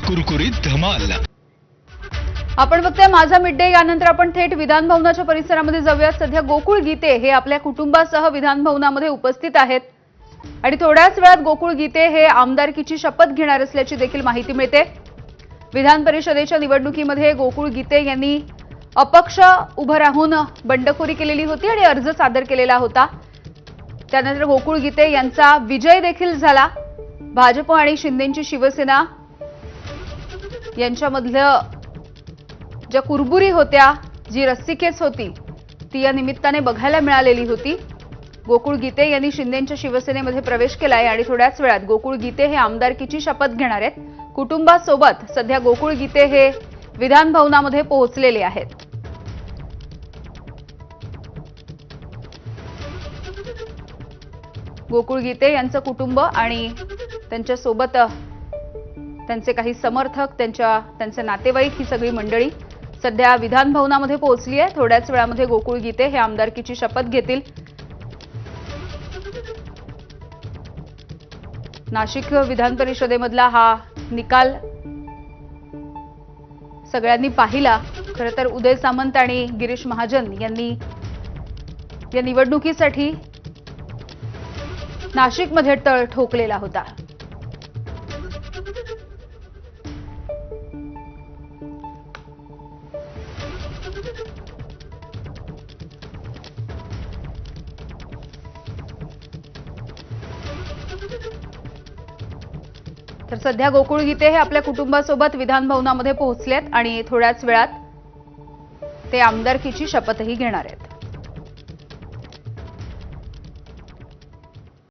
कुरकुरीत धमाल। आपण बघतोय माझा मिड डे। यानंतर आपण थेट विधान भवनाच्या परिसरामध्ये जाऊया। सध्या गोकुळ गीते हे आपल्या कुटुंबासह विधान भवनामध्ये उपस्थित आहेत आणि थोड्याच वेळात गोकुळ गीते हे आमदारकीची शपथ घेणार असल्याची देखील माहिती मिळते। विधान परिषदेच्या निवडणुकीमध्ये गोकुळ गीते यांनी अपक्ष उभं राहून बंडखोरी केलेली होती आणि अर्ज सादर केलेला होता। त्यानंतर गोकुळ गीते यांचा विजय देखील झाला। भाजप आणि शिंदेची शिवसेना यांच्यामधलं ज्या कुरबुरी होत्या, जी रस्सीखेच होती, ती या निमित्ताने बघायला मिळालेली होती। गोकुळ गीते यांनी शिंदेच्या शिवसेनेमध्ये प्रवेश केलाय आणि थोड्याच वेळात गोकुळ गीते हे आमदारकीची शपथ घेणार आहेत। कुटुंबासोबत सध्या गोकुळ गीते हे विधान भवनामध्ये पोहोचलेले आहेत। गोकुळ गीते यांचं कुटुंब आणि त्यांच्या सोबत त्यांचे काही समर्थक, त्यांचे नातेवाईक, ही सगळी मंडळी सध्या विधान भवनामध्ये पोहोचली आहे। थोड्याच वेळामध्ये गोकुळ गीते हे आमदारकीची शपथ घेतील। नाशिक विधान परिषदेमधला हा निकाल सगळ्यांनी पाहिला। खरं तर उदय सामंत आणि गिरीश महाजन यांनी या निवडणुकीसाठी नाशिकमध्ये तळ ठोकलेला होता। तर सध्या गोकुळ गीते हे आपल्या कुटुंबासोबत विधान भवनामध्ये पोहोचलेत आणि थोड्याच वेळात ते आमदारकीची शपथही घेणार आहेत।